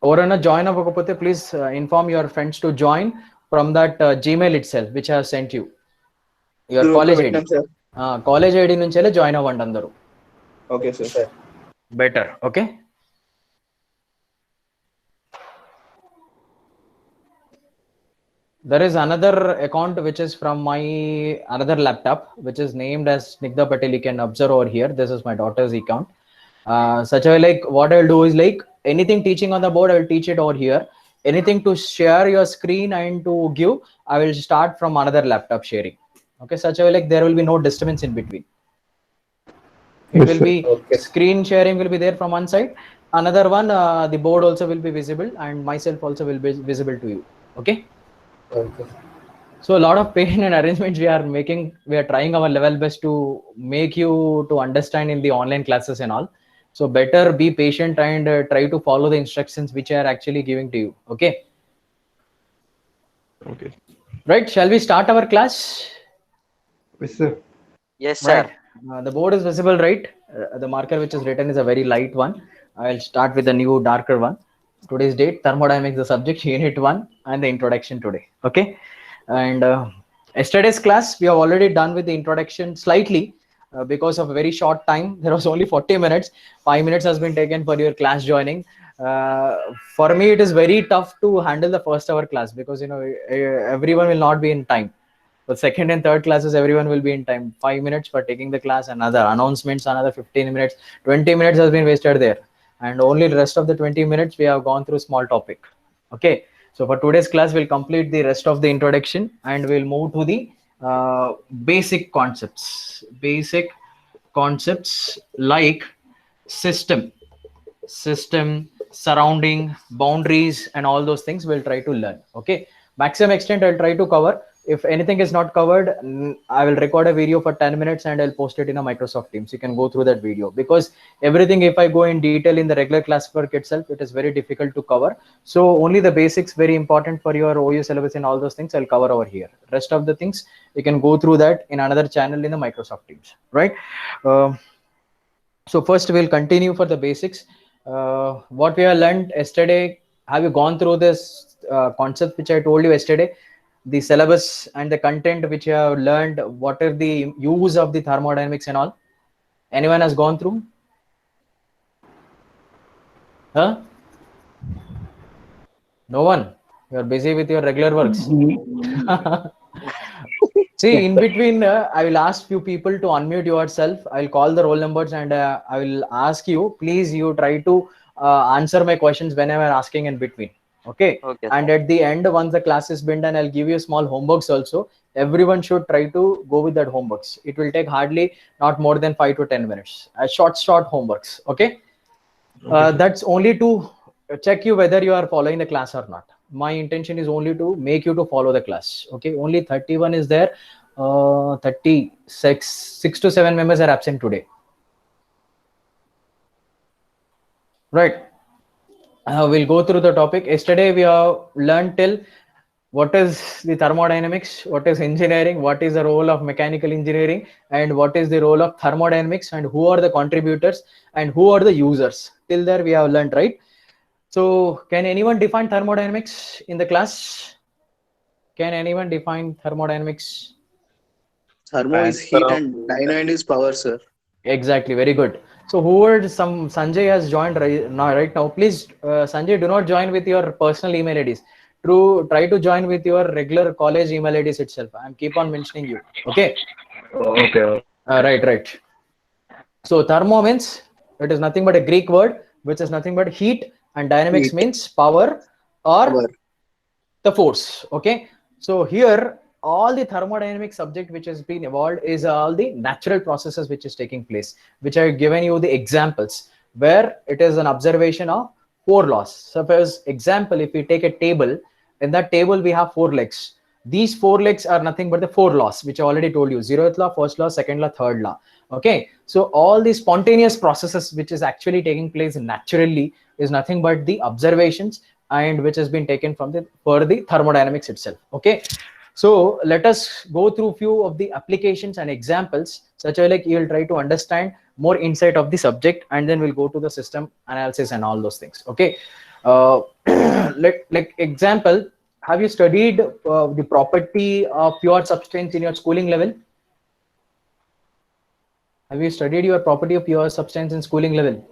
ఎవరైనా జాయిన్ అవ్వకపోతే please inform your friends to join from that Gmail it self which have sent you your group లో college ID. పెట్టినాం sir. College ID నుంచెల్లే join అవ్వండి అందరూ. Okay sir. Better. Okay. There is another account which is from my another laptop which is named as Snigdha Patel. You can observe over here. This is my daughter's account. Such a way, like what I'll do is like anything teaching on the board, I will teach it over here. Anything to share your screen and to give, I will start from another laptop sharing. Okay, such a way like there will be no disturbance in between. It will be screen sharing will be there from one side. Another one, the board also will be visible and myself also will be visible to you. Okay. Okay. So a lot of pain and arrangements we are making. We are trying our level best to make you to understand in the online classes and all. So better be patient and try to follow the instructions which I are actually giving to you. Okay. Okay. Right. Shall we start our class? Yes, sir. Yes, sir. Right. The board is visible, right? The marker which is written is a very light one. I'll start with a new darker one. Today's date, thermodynamics, the subject, unit 1 and the introduction today. Okay. And yesterday's class, we have already done with the introduction slightly because of a very short time. There was only 40 minutes. 5 minutes has been taken for your class joining. For me, it is very tough to handle the first hour class because, you know, everyone will not be in time. But second and third classes, everyone will be in time. 5 minutes for taking the class, another announcements, another 15 minutes, 20 minutes has been wasted there. And only the rest of the 20 minutes, we have gone through small topic. Okay. So for today's class, we'll complete the rest of the introduction and we'll move to the basic concepts. Basic concepts like system, surrounding, boundaries, and all those things we'll try to learn. Okay. Maximum extent I'll try to cover. If anything is not covered, I will record a video for 10 minutes and I'll post it in a Microsoft Teams. You can go through that video because everything, if I go in detail in the regular classwork itself, it is very difficult to cover. So only the basics, very important for your OU syllabus and all those things, I'll cover over here. Rest of the things, you can go through that in another channel in the Microsoft Teams, right? So first we'll continue for the basics. What we have learned yesterday, have you gone through this concept which I told you yesterday? The syllabus and the content which you have learned, what are the use of the thermodynamics and all? Anyone has gone through? Huh? No one? You are busy with your regular works. See, in between, I will ask few people to unmute yourself. I will call the roll numbers and I will ask you, please, you try to answer my questions whenever asking in between. Okay. Okay, And sir. at the end, once the class is been done, I'll give you small homeworks also. Everyone should try to go with that homeworks. It will take hardly not more than 5 to 10 minutes. Short homeworks. Okay. That's only to check you whether you are following the class or not. My intention is only to make you to follow the class. Okay. Only 31 is there. 6 to 7 members are absent today. Right. We'll go through the topic. Yesterday we have learned till what is the thermodynamics, what is engineering, what is the role of mechanical engineering, and what is the role of thermodynamics, and who are the contributors and who are the users. Till there we have learned, right? So can anyone define thermodynamics in the class? Can anyone define thermodynamics? Thermo is heat and dyno is power, sir. Exactly, very good. So who are some? Sanjay has joined right now. Please, Sanjay, do not join with your personal email IDs. Try to join with your regular college email IDs itself. I'm keep on mentioning you. Okay. Okay. Right. So thermo means it is nothing but a Greek word which is nothing but heat, and dynamics Heat. means power or Power. the force. Okay. So here all the thermodynamic subject which has been evolved is all the natural processes which is taking place, which I have given you the examples where it is an observation of 4 laws. Suppose example, if we take a table, in that table we have 4 legs. These 4 legs are nothing but the 4 laws which I already told you: 0th law, 1st law, 2nd law, 3rd law. Okay. So all these spontaneous processes which is actually taking place naturally is nothing but the observations and which has been taken from for the thermodynamics itself. Okay. So let us go through few of the applications and examples, such as like you will try to understand more insight of the subject, and then we'll go to the system analysis and all those things. Okay. Like example, have you studied the property of pure substance in your schooling level? Have you studied your property of pure substance in schooling level?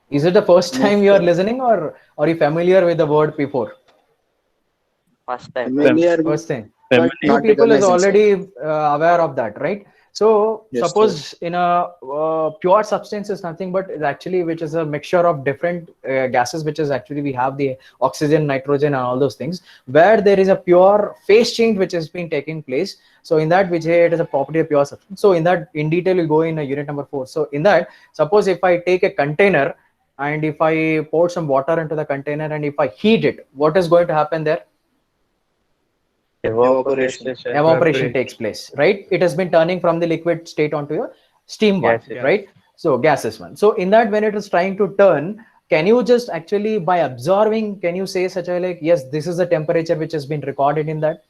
Is it the first No, time you are sir. listening, or are you familiar with the word before? First time. Familiar, First thing. but You not Familiar. people is recognizing, sir. already aware of that, right? So Yes, sir. suppose in a pure substance is nothing but is actually which is a mixture of different gases, which is actually we have the oxygen, nitrogen, and all those things, where there is a pure phase change which has been taking place. So in that, which it is a property of pure substance. So in that, in detail, we'll go in unit number 4. So in that, suppose if I take a container and if I pour some water into the container and if I heat it, what is going to happen there? Evaporation. Evaporation takes place, right? It has been turning from the liquid state onto a steam one, Gases. right? So gases one. So in that, when it is trying to turn, can you just actually by observing, can you say such a like, yes, this is the temperature which has been recorded in that?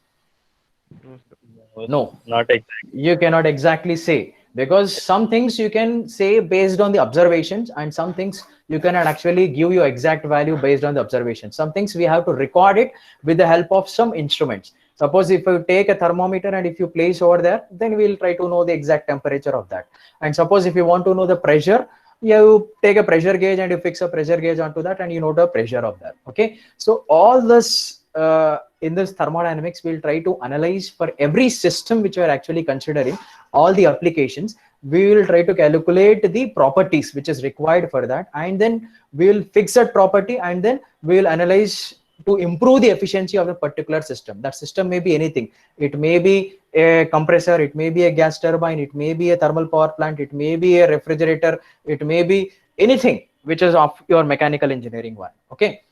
No, Not exactly. you cannot exactly say, because some things you can say based on the observations and some things you cannot actually give you exact value based on the observation. Some things we have to record it with the help of some instruments. Suppose if you take a thermometer and if you place over there, then we'll try to know the exact temperature of that. And suppose if you want to know the pressure, you take a pressure gauge and you fix a pressure gauge onto that and you know the pressure of that. Okay, so all this in this thermodynamics, we'll try to analyze for every system which we are actually considering, all the applications. We will try to calculate the properties which is required for that, and then we will fix that property, and then we will analyze to improve the efficiency of the particular system. That system may be anything. It may be a compressor, it may be a gas turbine, it may be a thermal power plant, it may be a refrigerator, it may be anything which is of your mechanical engineering one. Okay,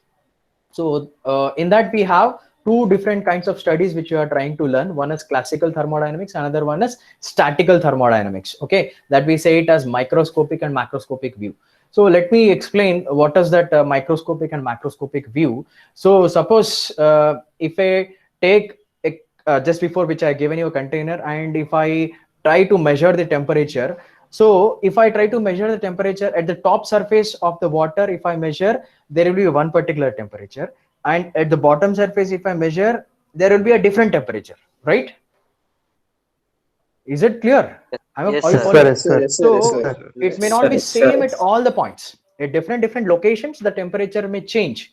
so in that we have two different kinds of studies which you are trying to learn. One is classical thermodynamics, another one is statical thermodynamics. Okay, that we say it as microscopic and macroscopic view. So let me explain what is that microscopic and macroscopic view. So suppose if I take a, just before which I given you a container, and if I try to measure the temperature. So if I try to measure the temperature at the top surface of the water, if I measure, there will be one particular temperature, and at the bottom surface if I measure, there will be a different temperature, right? Is it clear? Yes, Are you sir. following? Yes, sir. Yes, sir. Yes, So sir. it may not be Yes, same sir. at all the points. At different locations, the temperature may change.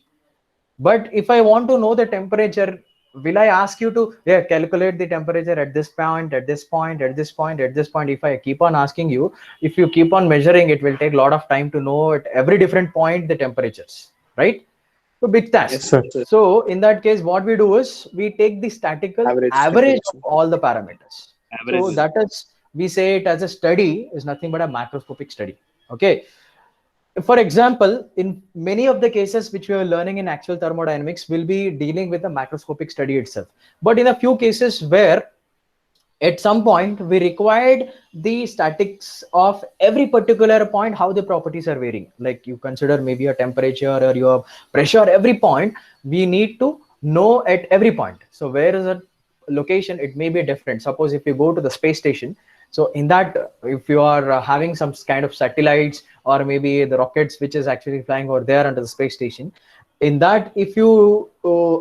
But if I want to know the temperature, will I ask you to calculate the temperature at this point, at this point, at this point, at this point? If I keep on asking you, if you keep on measuring, it will take a lot of time to know at every different point the temperatures, right? So big task. Yes, sir. So in that case, what we do is we take the statical Average average of temperature. all the parameters. So Average. that is, we say it as a study is nothing but a macroscopic study. Okay. For example, in many of the cases which we are learning in actual thermodynamics, will be dealing with the macroscopic study itself. But in a few cases where at some point we required the statics of every particular point, how the properties are varying, like you consider maybe a temperature or your pressure, every point we need to know at every point. So where is a location, it may be different. Suppose if you go to the space station, so in that, if you are having some kind of satellites or maybe the rockets which is actually flying over there under the space station, in that if you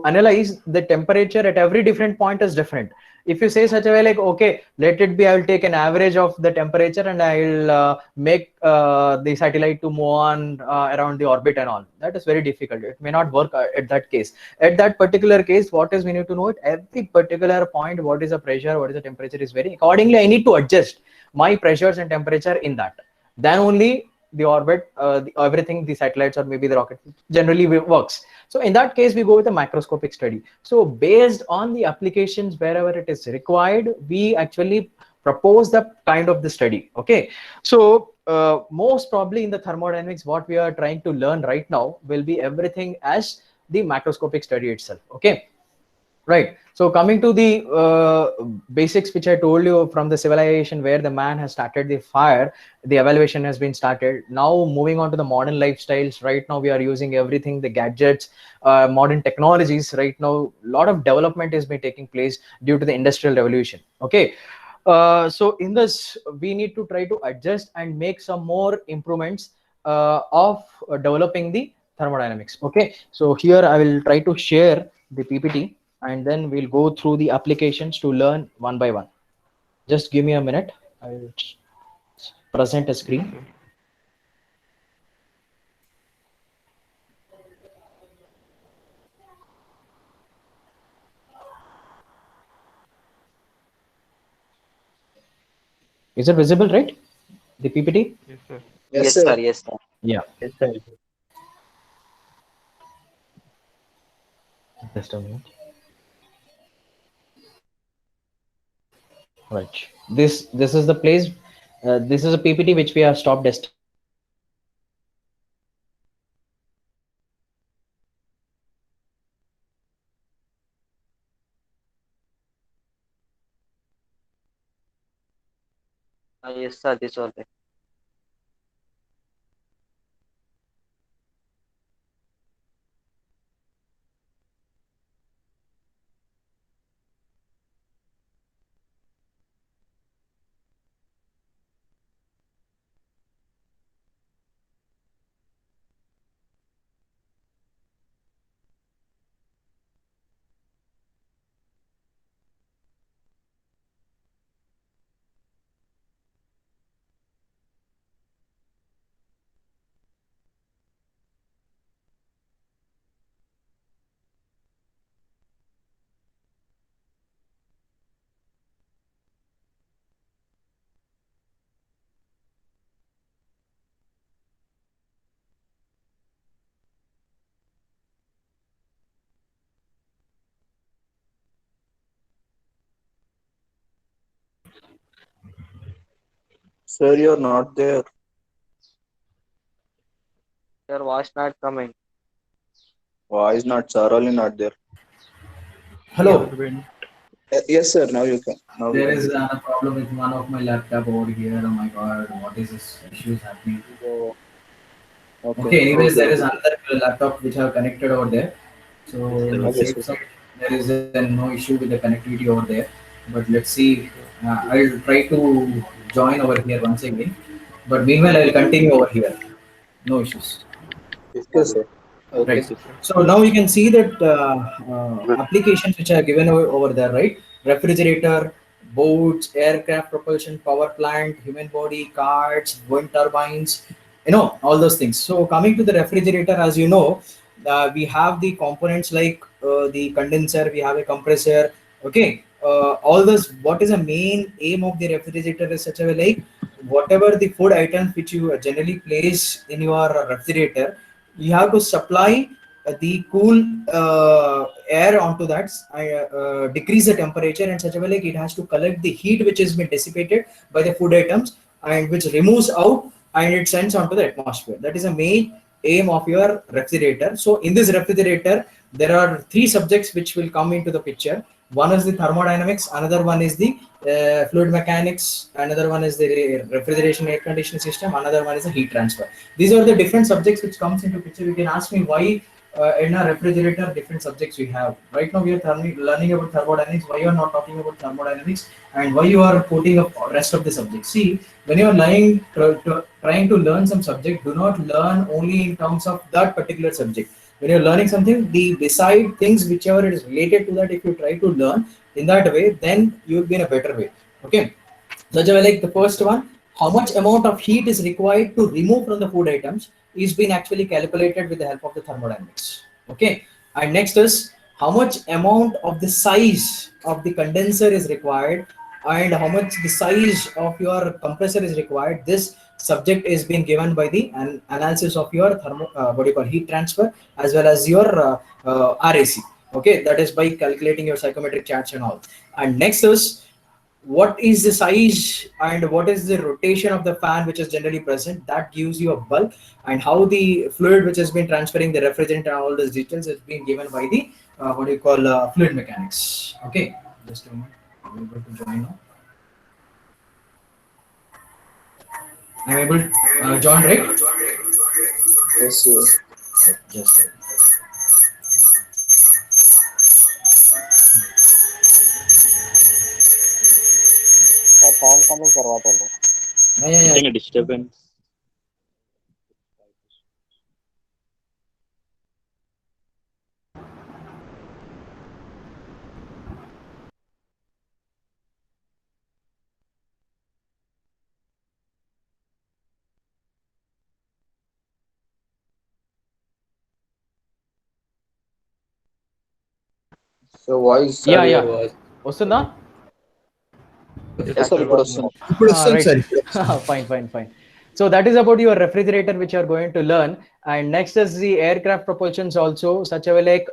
analyze, the temperature at every different point is different. If you say such a way like, okay, let it be, I will take an average of the temperature and I will make the satellite to move on around the orbit and all, that is very difficult. It may not work at that case. At that particular case, what is we need to know it every particular point, what is the pressure, what is the temperature is varying. Accordingly, I need to adjust my pressures and temperature in that. Then only the orbit, everything, the satellites or maybe the rocket generally works. So in that case, we go with a macroscopic study. So based on the applications wherever it is required, we actually propose the kind of the study. Okay, so most probably in the thermodynamics, what we are trying to learn right now will be everything as the macroscopic study itself. Okay. Right. So coming to the basics, which I told you from the civilization where the man has started the fire, the evaluation has been started. Now moving on to the modern lifestyles. Right now we are using everything, the gadgets, modern technologies. Right now, a lot of development has been taking place due to the industrial revolution. Okay. So in this, we need to try to adjust and make some more improvements of developing the thermodynamics. Okay, so here I will try to share the PPT and then we'll go through the applications to learn one by one. Just give me a minute. I will present a screen. Is it visible, right? The PPT? Yes, sir. Yes, Yes, sir. sir. Yes, sir. Yeah. Yes, sir. Just a minute. Right. This is the place. This is a PPT which we have stopped yesterday. Yes, sir. This was it. Sir, you're not there. Your voice not coming. Why is not sir only not there? Hello. When Yes, sir. Now you can. Now we There can is hear. a problem with one of my laptop over here. Oh my god, what is this issue happening? Oh, okay. Okay, anyways, Okay. there is Okay. another laptop which I have connected over there. So yes, sir. let's Okay, say sir. there is no issue with the connectivity over there. But let's see. Yes, I'll try to join over here once again. But meanwhile, I'll continue over here. No issues. Yes, Okay, sir. sir. Okay, Right. sir. sir. So now you can see that applications which are given over there, right? Refrigerator, boats, aircraft propulsion, power plant, human body, carts, wind turbines, all those things. So coming to the refrigerator, as you know, we have the components like the condenser, we have a compressor. Okay. All those, what is the main aim of the refrigerator is such a way like whatever the food items which you generally place in your refrigerator, you have to supply the cool air onto that, decrease the temperature in such a way like it has to collect the heat which has been dissipated by the food items and which removes out and it sends onto the atmosphere. That is the main aim of your refrigerator. So in this refrigerator there are three subjects which will come into the picture. One is the thermodynamics, another one is the fluid mechanics, another one is the refrigeration air conditioning system, another one is the heat transfer. These are the different subjects which comes into picture. You can ask me why in a refrigerator different subjects we have. Right now we are learning about thermodynamics. Why you are not talking about thermodynamics and why you are putting up rest of the subjects? See, when you are trying to learn some subject, do not learn only in terms of that particular subject. When you're learning something, the beside things whichever is related to that, if you try to learn in that way, then you'll be in a better way. Okay. Such a way like the Yes, first sir. one, how much amount of heat is required to remove from the food items is being actually calculated with the help of the thermodynamics. Okay. And next is how much amount of the size of the condenser is required and how much the size of your compressor is required. This subject is being given by the analysis of your what do you call heat transfer as well as your RAC. Okay, that is by calculating your psychometric charts and all. And next is what is the size and what is the rotation of the fan which is generally present, that gives you a bulk, and how the fluid which has been transferring the refrigerant and all those details is being given by the what do you call fluid mechanics. Okay, just a moment, I'm able to join now. I'm able to join, right? Yes, sir. Just a Sir, sound coming करवा तो लो. yeah, yeah, yeah. Getting a disturbance. So voice. Yeah, Your yeah. voice. Vastunda? Yes, sir. ఇప్పుడు వస్తుంది. ఇప్పుడు వస్తుంది Right. Sir ఇప్పుడు వస్తుంది. Fine, fine, fine. So that is about your refrigerator, which you are going to learn. And next is the aircraft propulsions also, such a way like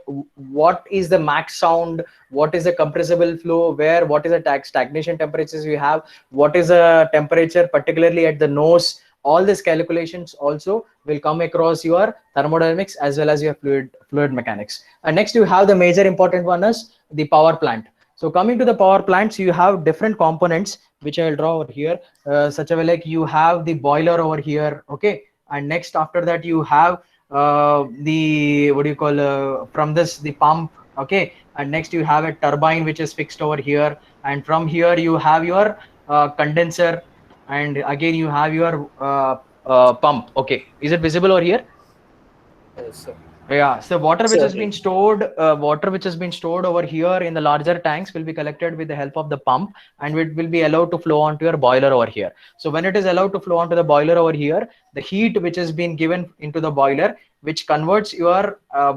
what is the max sound, what is the compressible flow, where, what is the stagnation temperatures you have, what is the temperature, particularly at the nose. All these calculations also will come across your thermodynamics as well as your fluid mechanics. And next you have the major important one is the power plant. So coming to the power plants, you have different components which I will draw over here. Such a way like you have the boiler over here, okay, and next after that you have the what do you call from this the pump, okay, and next you have a turbine which is fixed over here, and from here you have your condenser, and again you have your pump. Okay, is it visible over here? Yes, sir. Yeah, so water which has Sir. been stored, water which has been stored over here in the larger tanks will be collected with the help of the pump, and it will be allowed to flow onto your boiler over here. So when it is allowed to flow onto the boiler over here, the heat which has been given into the boiler, which converts your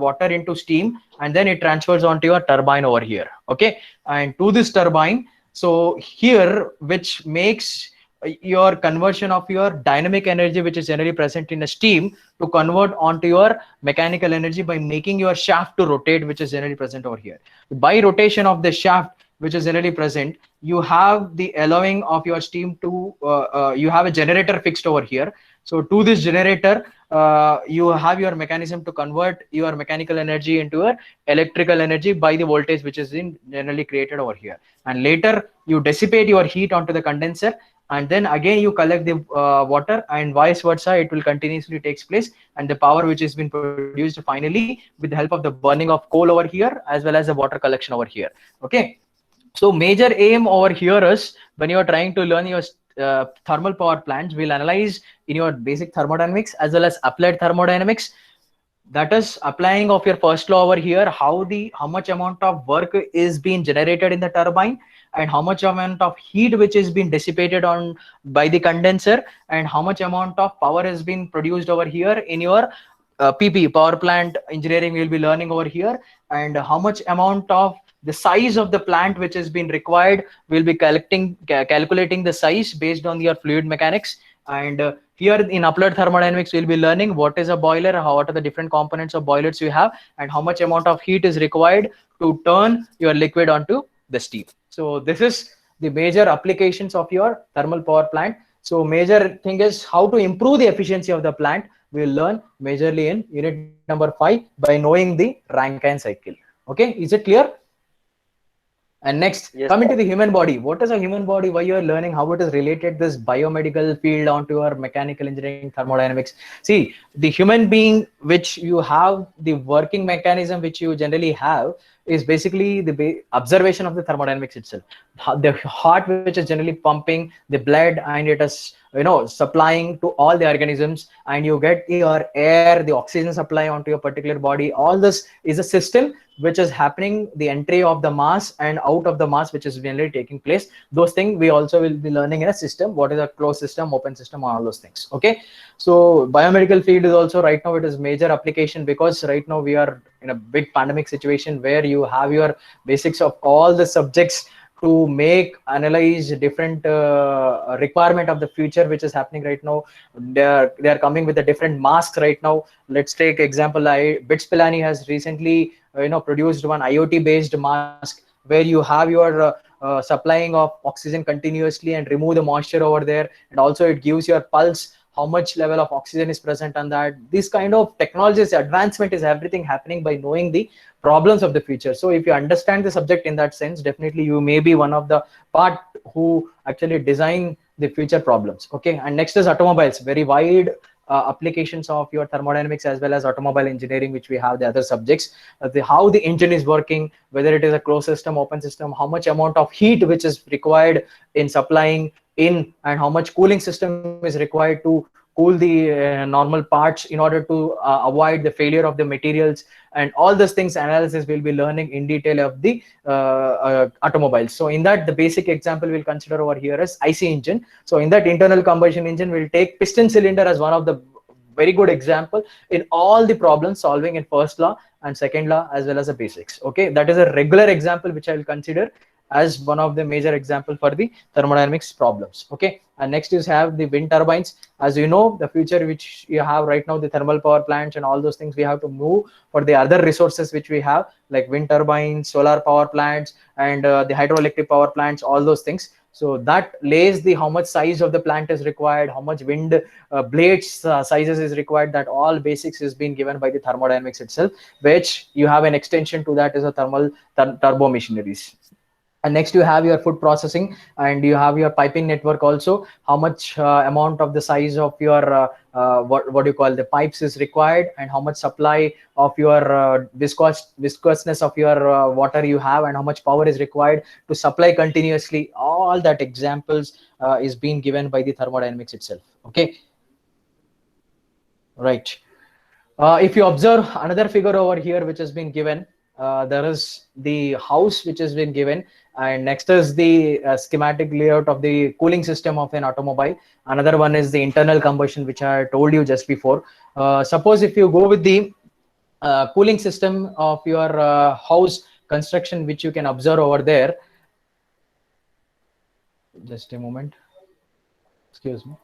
water into steam, and then it transfers onto your turbine over here. Okay, and to this turbine, so here which makes your conversion of your dynamic energy, which is generally present in a steam, to convert onto your mechanical energy by making your shaft to rotate, which is generally present over here. By rotation of the shaft which is generally present, you have the allowing of your steam to you have a generator fixed over here. So to this generator, you have your mechanism to convert your mechanical energy into your electrical energy by the voltage which is generally created over here, and later you dissipate your heat onto the condenser, and then again you collect the water, and vice versa it will continuously takes place, and the power which has been produced finally with the help of the burning of coal over here as well as the water collection over here. Okay, so major aim over here is when you are trying to learn your thermal power plants, we'll analyze in your basic thermodynamics as well as applied thermodynamics. That is applying of your first law over here, how much amount of work is being generated in the turbine, and how much amount of heat which is being dissipated on by the condenser, and how much amount of power has been produced over here in your PP power plant engineering we'll be learning over here, and how much amount of the size of the plant which has been required, we'll be calculating the size based on your fluid mechanics. And here in applied thermodynamics we'll be learning what is a boiler, what are the different components of boilers you have, and how much amount of heat is required to turn your liquid onto the steam. So this is the major applications of your thermal power plant. So major thing is how to improve the efficiency of the plant, we'll learn majorly in unit number 5 by knowing the Rankine cycle. Okay, is it clear? And next, Yes, coming sir. to the human body. What is a human body? Why you are learning how it is related this biomedical field onto your mechanical engineering thermodynamics. See, the human being which you have, the working mechanism which you generally have is basically the observation of the thermodynamics itself. The heart which is generally pumping the blood, and it is supplying to all the organisms, and you get your air, the oxygen supply onto your particular body. All this is a system which is happening, the entry of the mass and out of the mass which is generally taking place. Those things we also will be learning in a system, what is a closed system, open system, all those things. Okay, so biomedical field is also right now it is major application, because right now we are in a big pandemic situation where you have your basics of all the subjects to make analyze different requirement of the future which is happening right now. They are coming with a different masks right now. Let's take example, BITS Pilani has recently produced one IoT based mask where you have your supplying of oxygen continuously and remove the moisture over there, and also it gives your pulse how much level of oxygen is present on that. This kind of technologies advancement is everything happening by knowing the problems of the future. So if you understand the subject in that sense, definitely you may be one of the part who actually design the future problems. Okay, and next is automobiles, very wide applications of your thermodynamics as well as automobile engineering, which we have the other subjects, how the engine is working, whether it is a closed system, open system, how much amount of heat which is required in supplying in, and how much cooling system is required to cool the normal parts in order to avoid the failure of the materials, and all those things analysis will be learning in detail of the automobiles. So in that, the basic example we'll consider over here is IC engine. So in that, internal combustion engine will take piston cylinder as one of the very good example in all the problem solving in first law, and second law as well as the basics. Okay, that is a regular example which I will consider as one of the major example for the thermodynamics problems. Okay, and next is have the wind turbines. As you know, the future which you have right now, the thermal power plants and all those things, we have to move for the other resources which we have, like wind turbines, solar power plants, and the hydroelectric power plants, all those things. So that lays the how much size of the plant is required, how much wind blades sizes is required. That all basics is being given by the thermodynamics itself, which you have an extension to that is a thermal turbo machineries. And next you have your food processing, and you have your piping network also, how much amount of the size of your what you call the pipes is required, and how much supply of your viscousness of your water you have, and how much power is required to supply continuously. All that examples is being given by the thermodynamics itself. Okay, right. If you observe another figure over here which has been given, there is the house which has been given, and next is the schematic layout of the cooling system of an automobile. Another one is the internal combustion, which I told you just before. Suppose if you go with the cooling system of your house construction, which you can observe over there. Just a moment. Excuse me.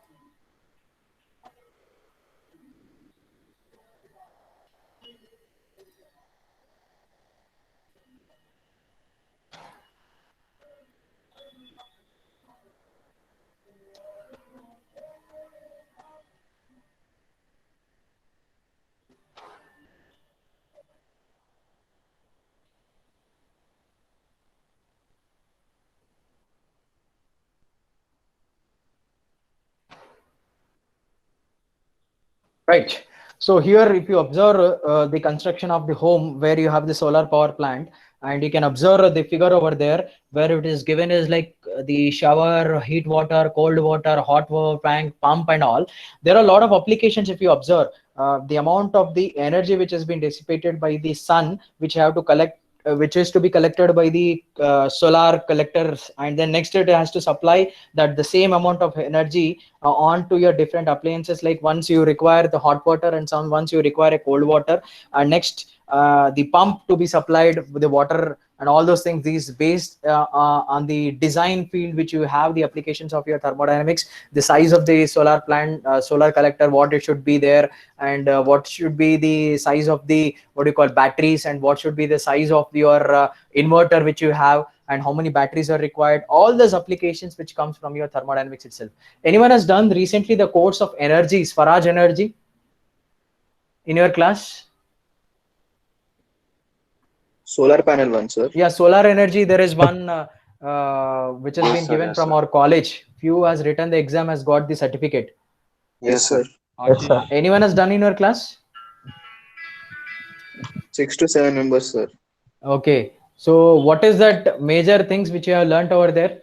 Right. So here, if you observe the construction of the home where you have the solar power plant, and you can observe the figure over there where it is given is like the shower, heat water, cold water, hot water tank, pump, and all. There are a lot of applications. If you observe the amount of the energy which has been dissipated by the sun, which you have to collect, which is to be collected by the solar collectors, and then next it has to supply that the same amount of energy onto your different appliances. Like once you require the hot water, and some once you require a cold water, and next the pump to be supplied with the water, and all those things. These based on the design field which you have, the applications of your thermodynamics, the size of the solar plant, solar collector, what it should be there, and what should be the size of the what you call batteries, and what should be the size of your inverter which you have, and how many batteries are required. All those applications which comes from your thermodynamics itself. Anyone has done recently the course of energy, Swaraj Energy, in your class? Solar panel one, sir. Yeah, solar energy. There is one which has been given from our college. Few has written the exam, has got the certificate. Yes, sir. Yes, sir. Anyone has done in your class? 6 to 7 members, sir. Okay. So what is that major things which you have learnt over there?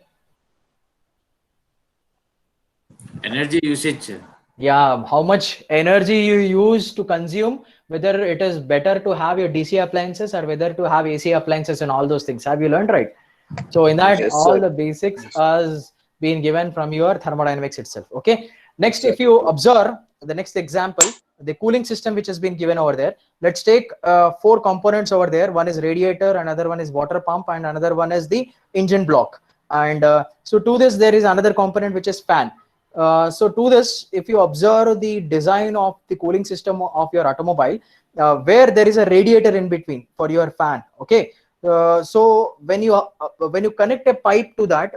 Energy usage. Yeah, how much energy you use to consume, whether it is better to have your DC appliances or whether to have AC appliances, and all those things. Have you learned, right? So in that, Yes, all sir. the basics has been given from your thermodynamics itself. Okay. Next, if you observe the next example, the cooling system which has been given over there. Let's take 4 components over there. One is radiator, another one is water pump, and another one is the engine block. And so to this, there is another component which is fan. So to this, if you observe the design of the cooling system of your automobile, where there is a radiator in between for your fan. Okay. So when you connect a pipe to that,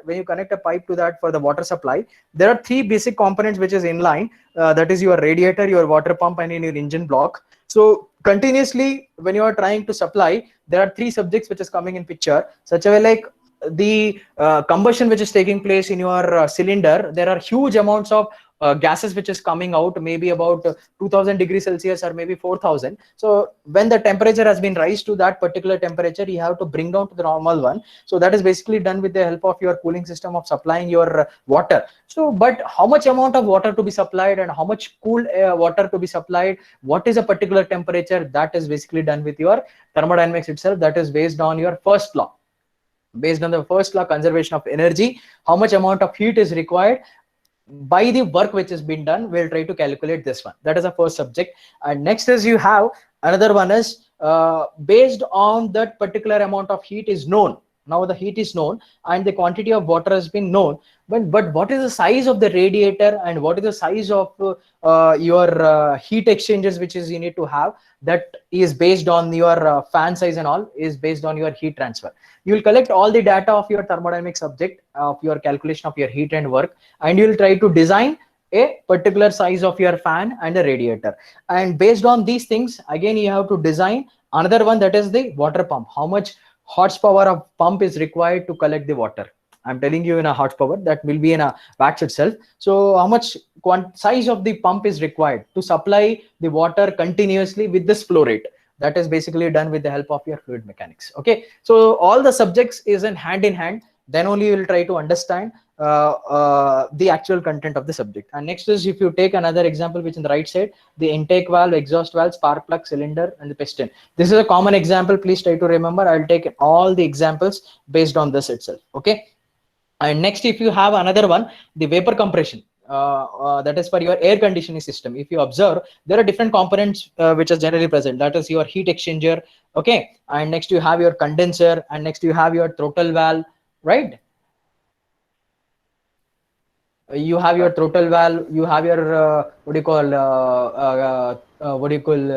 for the water supply, there are 3 basic components which is in line. That is your radiator, your water pump, and in your engine block. So continuously, when you are trying to supply, there are 3 subjects which is coming in picture. Such a way like the combustion which is taking place in your cylinder, there are huge amounts of gases which is coming out, maybe about 2000 degrees Celsius or maybe 4000. So when the temperature has been raised to that particular temperature, you have to bring down to the normal one. So that is basically done with the help of your cooling system of supplying your water. So but how much amount of water to be supplied and how much cool water to be supplied, what is a particular temperature, that is basically done with your thermodynamics itself. That is based on your first law. Based on the first law, conservation of energy, how much amount of heat is required by the work which has been done, we'll try to calculate this one. That is the first subject. And next is you have another one is based on that particular amount of heat is known. Now the heat is known and the quantity of water has been known, but what is the size of the radiator and what is the size of your heat exchangers which is you need to have, that is based on your fan size and all, is based on your heat transfer. You will collect all the data of your thermodynamic subject, of your calculation of your heat and work, and you will try to design a particular size of your fan and a radiator. And based on these things, again you have to design another one, that is the water pump. How much horsepower of pump is required to collect the water? I'm telling you in a horsepower, that will be in a watts itself. So how much size of the pump is required to supply the water continuously with this flow rate? That is basically done with the help of your fluid mechanics. Okay, so all the subjects is in hand, then only you will try to understand the actual content of the subject. And next is, if you take another example which in the right side, the intake valve, exhaust valve, spark plug, cylinder, and the piston. This is a common example. Please try to remember. I'll take all the examples based on this itself. Okay. And next, if you have another one, the vapor compression, that is for your air conditioning system. If you observe, there are different components which are generally present. That is your heat exchanger. Okay. And next you have your condenser, and next you have your throttle valve, right? You have your throttle valve, you have your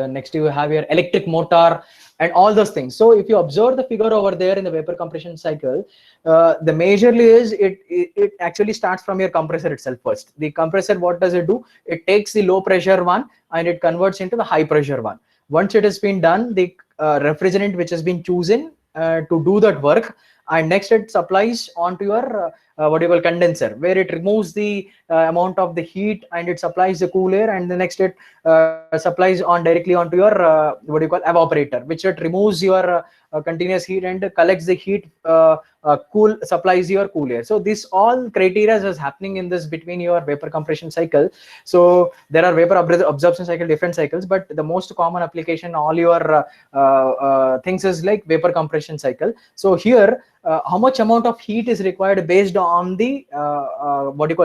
next you have your electric motor and all those things. So if you observe the figure over there in the vapor compression cycle, the majorly is it actually starts from your compressor itself first. The compressor, what does it do? It takes the low pressure one and it converts into the high pressure one. Once it has been done, the refrigerant which has been chosen to do that work, and next it supplies onto your condenser, where it removes the amount of the heat and it supplies the cool air, and the next it supplies on directly onto your evaporator, which it removes your continuous heat and collects the heat, supplies your cool air. So this all criteria is happening in this between your vapor compression cycle. So there are vapor absorption cycle, different cycles, but the most common application all your things is like vapor compression cycle. So here how much amount of heat is required based on the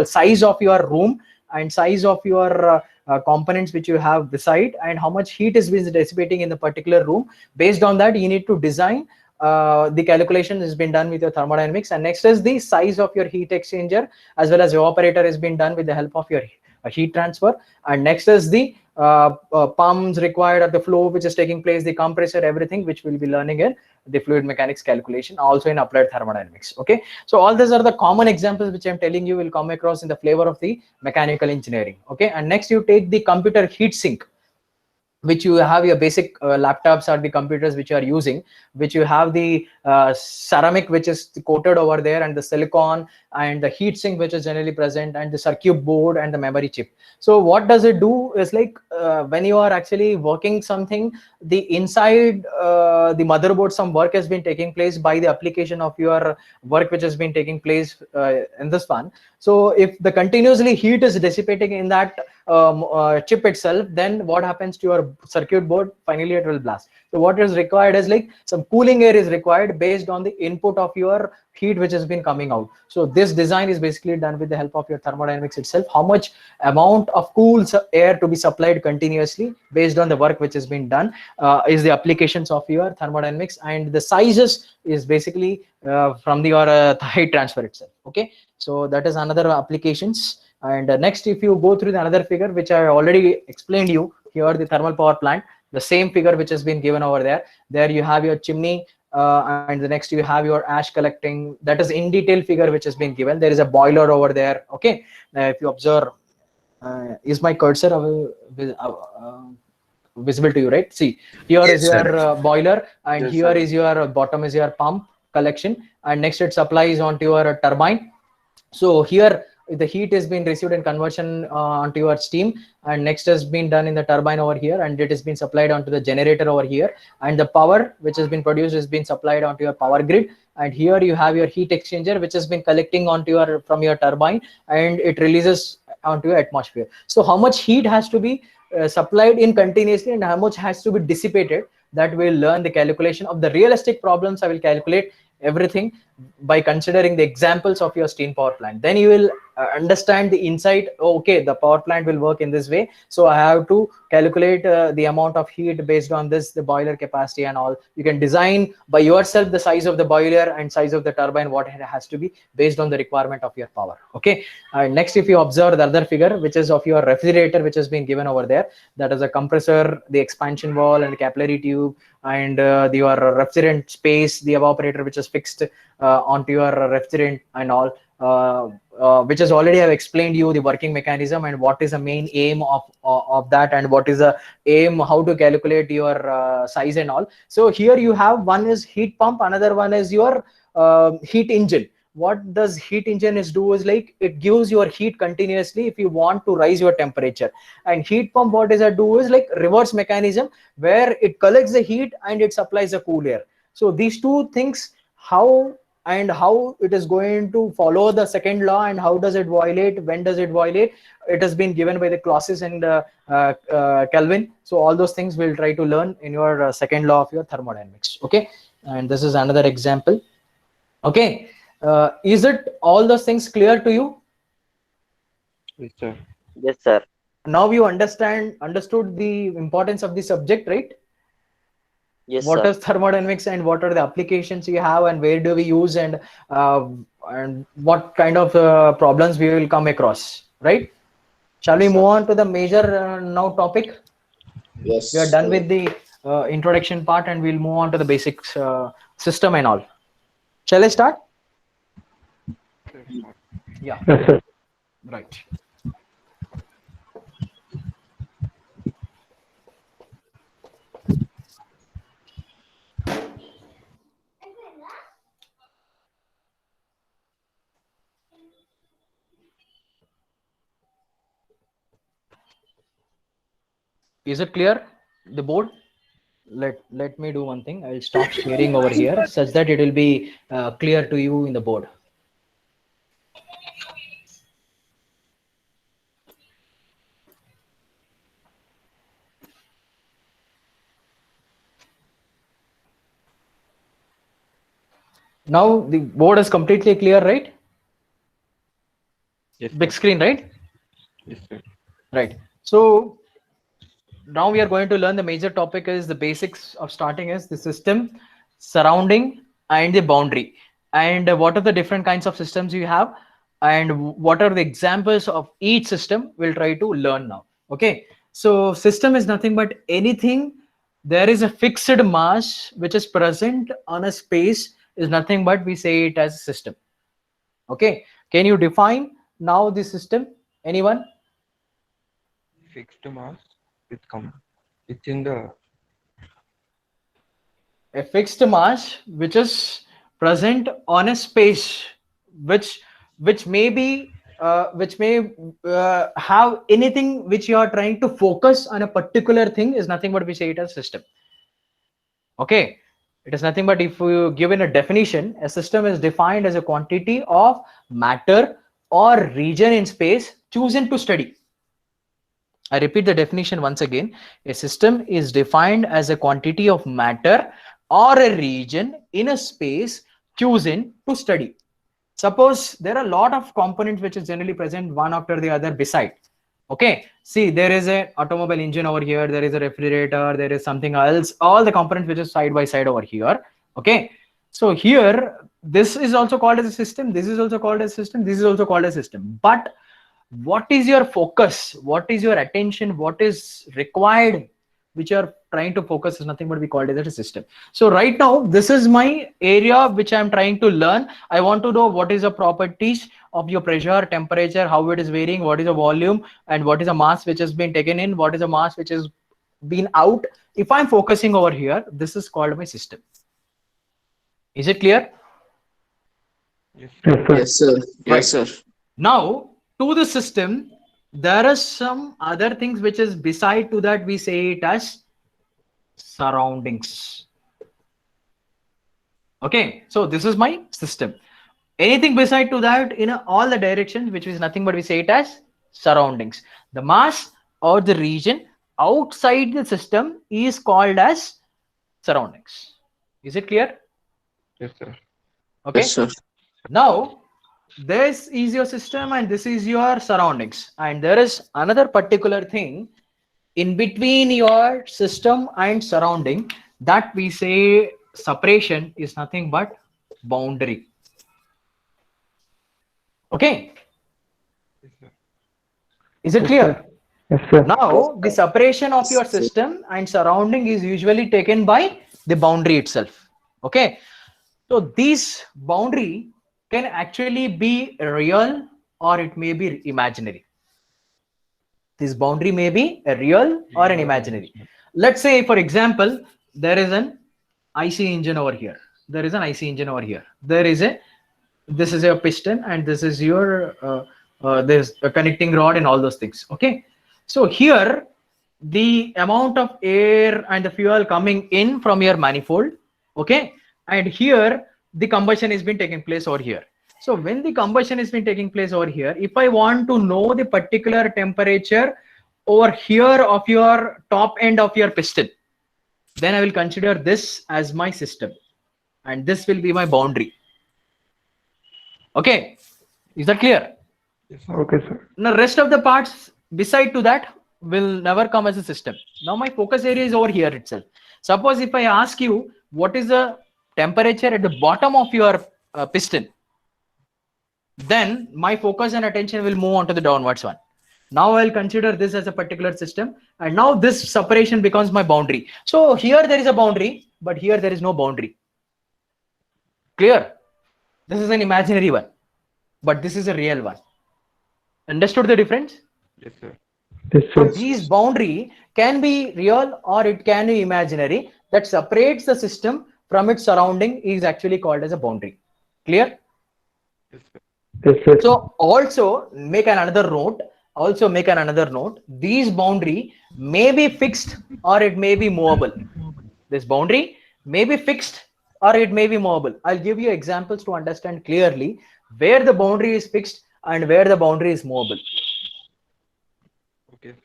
size of your room and size of your components which you have beside, and how much heat is being dissipating in the particular room. Based on that, you need to design the calculation has been done with your thermodynamics. And next is the size of your heat exchanger as well as evaporator has been done with the help of your heat transfer. And next is the pumps required at the flow which is taking place, the compressor, everything which we'll be learning in the fluid mechanics calculation, also in applied thermodynamics. Okay, so all these are the common examples which I'm telling you will come across in the flavor of the mechanical engineering. Okay, and next you take the computer heat sink, which you have your basic laptops or the computers which you are using, which you have the ceramic which is coated over there, and the silicon, and the heat sink which is generally present, and the circuit board and the memory chip. So what does it do is like when you are actually working something, the inside the motherboard, some work has been taking place by the application of your work which has been taking place in this one. So if the continuously heat is dissipating in that chip itself, then what happens to your circuit board? Finally it will blast. So what is required is like some cooling air is required based on the input of your heat which has been coming out. So this design is basically done with the help of your thermodynamics itself. How much amount of cool air to be supplied continuously based on the work which has been done is the applications of your thermodynamics, and the sizes is basically from your heat transfer itself. Okay, so that is another applications. And next, if you go through the another figure which I already explained you here, the thermal power plant, the same figure which has been given over there. There you have your chimney, and the next you have your ash collecting. That is in detail figure which has been given. There is a boiler over there. Okay, if you observe, is my cursor visible to you, right? See, here Yes, is your boiler, and Yes, here sir. is your bottom is your pump collection, and next it supplies onto your turbine. So here the heat is being received in conversion onto your steam, and next has been done in the turbine over here, and it has been supplied onto the generator over here, and the power which has been produced has been supplied onto your power grid. And here you have your heat exchanger which has been collecting onto your from your turbine, and it releases onto your atmosphere. So how much heat has to be supplied in continuously and how much has to be dissipated, that will learn the calculation of the realistic problems I will calculate everything by considering the examples of your steam power plant. Then you will understand the insight. Okay, the power plant will work in this way, so I have to calculate the amount of heat based on this, the boiler capacity and all. You can design by yourself the size of the boiler and size of the turbine, what it has to be based on the requirement of your power. Okay. Next, if you observe the other figure, which is of your refrigerator, which has been given over there, that is a compressor, the expansion wall and capillary tube, and your refrigerant space, the evaporator which is fixed onto your refrigerant and all, which is already I've explained you the working mechanism and what is the main aim of that, and what is the aim, how to calculate your size and all. So here you have, one is heat pump, another one is your heat engine. What does heat engine is do is like it gives your heat continuously if you want to rise your temperature, and heat pump, what does it do is like reverse mechanism where it collects the heat and it supplies the cool air. So these two things, how it is going to follow the second law and how does it violate, when does it violate, it has been given by the Clausius and Kelvin. So all those things we'll try to learn in your second law of your thermodynamics. Okay, and this is another example. Okay, is it all those things clear to you? Yes, sir. Yes, sir. Now you understood the importance of the subject, right? Yes, What sir. is thermodynamics and what are the applications you have and where do we use, and what kind of problems we will come across, right? Shall we Yes, move sir. on to the major now topic? Yes. We are done with the introduction part and we'll move on to the basics system and all. Shall I start? Yeah, Yes, sir. right. Is it clear, the board? Let me do one thing. I'll stop sharing over here such that it will be clear to you in the board. Now the board is completely clear, right? Yes, Big sir. screen, right? Yes, sir. Right. So now we are going to learn the major topic is the basics of starting is the system, surrounding and the boundary, and what are the different kinds of systems you have and what are the examples of each system we'll try to learn now. Okay, so system is nothing but anything there is a fixed mass which is present on a space is nothing but we say it as a system. Okay, can you define now the system, anyone? Fixed mass within the A fixed mass which is present on a space which may be which may have anything which you are trying to focus on a particular thing is nothing but we say it as system. Okay, it is nothing but if you given a definition, a system is defined as a quantity of matter or region in space chosen to study. I repeat the definition once again. A system is defined as a quantity of matter or a region in a space chosen to study. Suppose there are a lot of components which is generally present one after the other beside. Okay, see, there is an automobile engine over here, there is a refrigerator, there is something else, all the components which is side by side over here. Okay, so here this is also called as a system, this is also called as a system, this is also called a system. But what is your focus, what is your attention, what is required which you are trying to focus is nothing but we call it as a system. So right now this is my area which I am trying to learn. I want to know what is the properties of your pressure, temperature, how it is varying, what is the volume, and what is the mass which has been taken in, what is the mass which has been out. If I'm focusing over here, this is called my system. Is it clear? yes, sir. Yes, sir. Yes, sir. Now to the system there are some other things which is beside to that we say it as surroundings. Okay, so this is my system. Anything beside to that in all the directions which is nothing but we say it as surroundings. The mass or the region outside the system is called as surroundings. Is it clear? Yes, sir. Okay. Yes, sir. Now, this is your system and this is your surroundings. And there is another particular thing in between your system and surrounding that we say separation is nothing but boundary. Okay. Yes, sir. Is it clear? Yes, sir. Now, the separation of your system and surrounding is usually taken by the boundary itself. Okay. So this boundary can actually be real or it may be imaginary. This boundary may be a real or an imaginary. Let's say, for example, there is an IC engine over here. There is an IC engine over here. This is a piston and this is your there's a connecting rod and all those things. Okay. So here the amount of air and the fuel coming in from your manifold. Okay. And here the combustion has been taking place over here. So when the combustion has been taking place over here, if I want to know the particular temperature over here of your top end of your piston, then I will consider this as my system and this will be my boundary. Okay. Is that clear? Yes, sir. Okay, sir. Now rest of the parts beside to that will never come as a system. Now my focus area is over here itself. Suppose if I ask you what is the temperature at the bottom of your piston, then my focus and attention will move on to the downwards one. Now I'll consider this as a particular system and now this separation becomes my boundary. So here there is a boundary, but here there is no boundary. Clear? This is an imaginary one, but this is a real one. Understood the difference? Yes, sir. Yes, So sir. these boundary can be real or it can be imaginary. That separates the system from its surrounding is actually called as a boundary. Clear? Yes, sir. Yes, sir. So also make another note. These boundary may be fixed or it may be movable. This boundary may be fixed or it may be movable. I'll give you examples to understand clearly where the boundary is fixed and where the boundary is movable. Okay.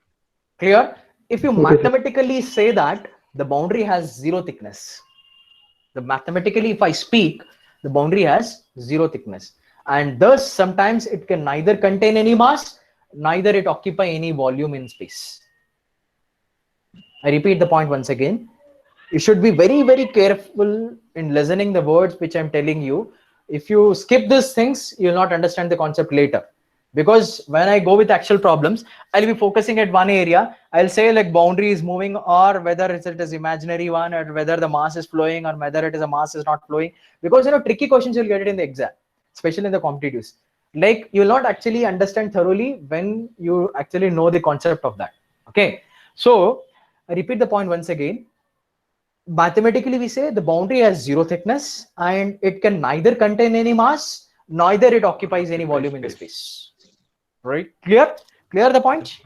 Clear? If you Okay, sir. mathematically say that the boundary has zero thickness, mathematically if I speak, the boundary has zero thickness, and thus sometimes it can neither contain any mass, neither it occupy any volume in space. I repeat the point once again. You should be very, very careful in listening the words which I'm telling you. If you skip these things, you'll not understand the concept later. Because when I go with actual problems, I'll be focusing at one area. I'll say like boundary is moving, or whether it is imaginary one, or whether the mass is flowing, or whether it is a mass is not flowing. Because tricky questions you'll get it in the exam, especially in the competitives. Like you'll not actually understand thoroughly when you actually know the concept of that. Okay. So I repeat the point once again. Mathematically, we say the boundary has zero thickness and it can neither contain any mass, neither it occupies any volume in the space. Right? Clear the point?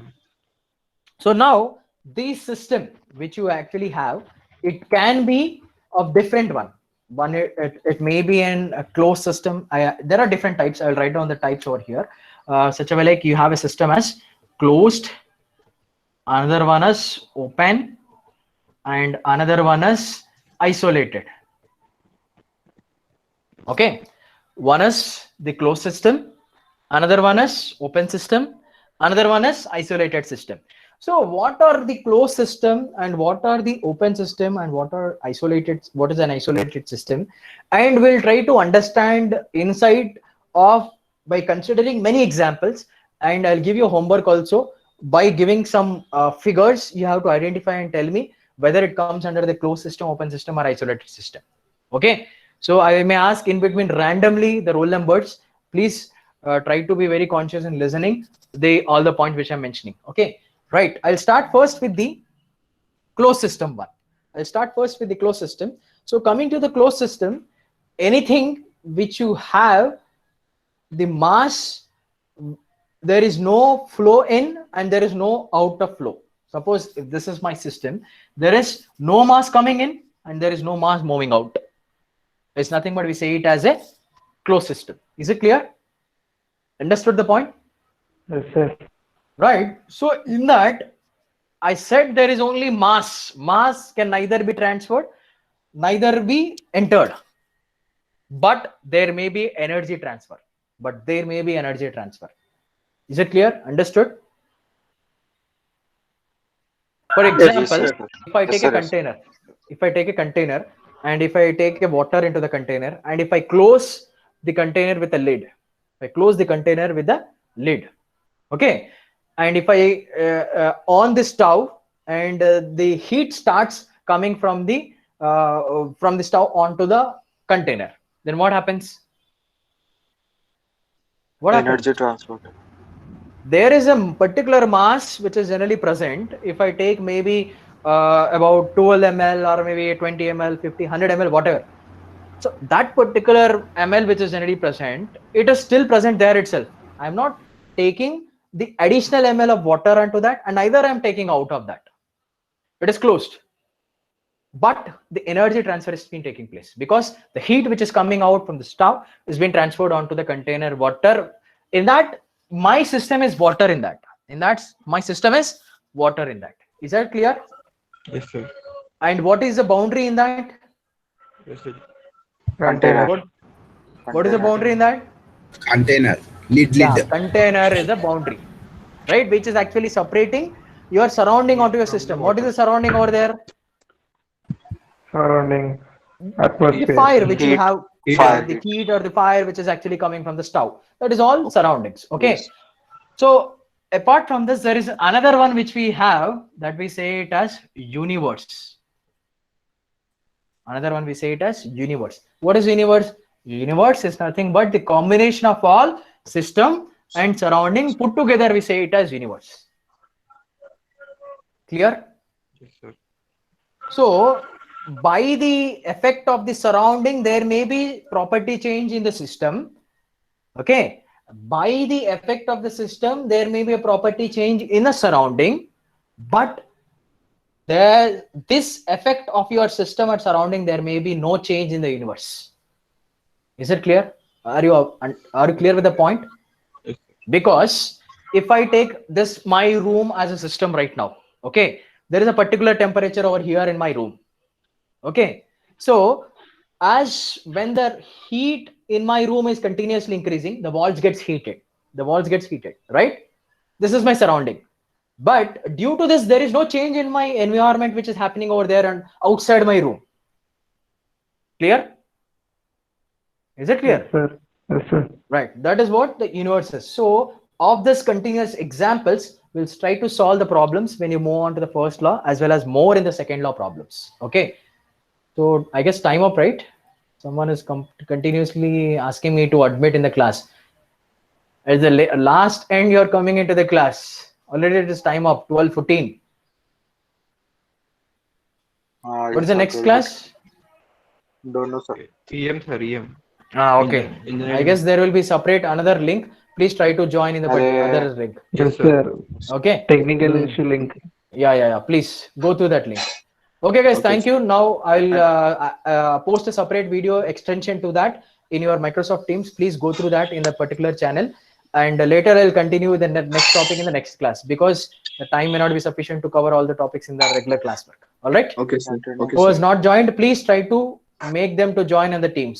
So now this system which you actually have, it can be of different one. It may be in a closed system. There are different types. I'll write down the types over here. Such a way like you have a system as closed, another one as open, and another one is isolated. Okay, one is the closed system, another one is open system, another one is isolated system. So what are the closed system and what are the open system and what is an isolated system, and we'll try to understand inside of by considering many examples, and I'll give you homework also by giving some figures. You have to identify and tell me whether it comes under the closed system, open system, or isolated system. Okay. So I may ask in between randomly the roll numbers. Please try to be very conscious in listening all the points which I'm mentioning. Okay. Right. I'll start first with the closed system one. So coming to the closed system, anything which you have the mass, there is no flow in and there is no out of flow. Suppose if this is my system, there is no mass coming in and there is no mass moving out. It's nothing but we say it as a closed system. Is it clear? Understood the point? Yes, sir. Right. So in that, I said there is only mass. Mass can neither be transferred, neither be entered. but there may be energy transfer. But there may be energy transfer. Is it clear? Understood? For example, if I take a container, and if I take a water into the container, and if I close the container with a lid, okay, and if I on the stove, and the heat starts coming from the stove onto the container, then what happens? Energy transfer. There is a particular mass which is generally present. If I take maybe about 12 ml or maybe 20 ml, 50, 100 ml, whatever. So that particular ml which is generally present, it is still present there itself. I'm not taking the additional ml of water onto that, and neither I'm taking out of that. It is closed. But the energy transfer is been taking place because the heat which is coming out from the stove is being transferred onto the container water. In that, my system is water in that. My system is water in that. Is that clear? Yes, sir. And what is the boundary in that? Yes, sir. Container. What is the boundary in that? Container. Lid. Container is a boundary, right? Which is actually separating your surrounding onto your system. What is the surrounding over there? Surrounding The atmosphere. fire which you Heat. have, Fire. the heat or the fire which is actually coming from the stove. That is all surroundings. Okay. Yes. So apart from this, there is another one which we have that we say it as universe. Another one we say it as universe. What is universe? Universe is nothing but the combination of all system and surrounding put together. We say it as universe. Clear? Yes, sir. So by the effect of the surrounding, there may be property change in the system. Okay. By the effect of the system, there may be a property change in the surrounding, but this effect of your system or surrounding, there may be no change in the universe. Is it clear? Are you clear with the point? Yes, sir. Because if I take this my room as a system right now, okay, there is a particular temperature over here in my room. Okay, so as when the heat in my room is continuously increasing, the walls gets heated, right? This is my surrounding. But due to this, there is no change in my environment which is happening over there and outside my room. Clear? Is it clear? Yes, sir. Yes, sir. Right. That is what the universe is. So of this continuous examples, we'll try to solve the problems when you move on to the first law as well as more in the second law problems. Okay. So I guess time up, right? Someone is continuously asking me to admit in the class. At the last end, you're coming into the class. Already it is time up, 12:14. What is the next class? Don't know, sir. EM, sir, EM. Okay. I guess there will be separate another link. Please try to join in the other link. Yes, sir. sir. Okay. Technical issue link. Yeah. Please go through that link. Okay, guys. Thank you. Now I'll post a separate video extension to that in your Microsoft Teams. Please go through that in the particular channel. And later I'll continue with the next topic in the next class because the time may not be sufficient to cover all the topics in the regular classwork. All right. Okay, sir. Okay, Who sir. has not joined, please try to make them to join in the Teams.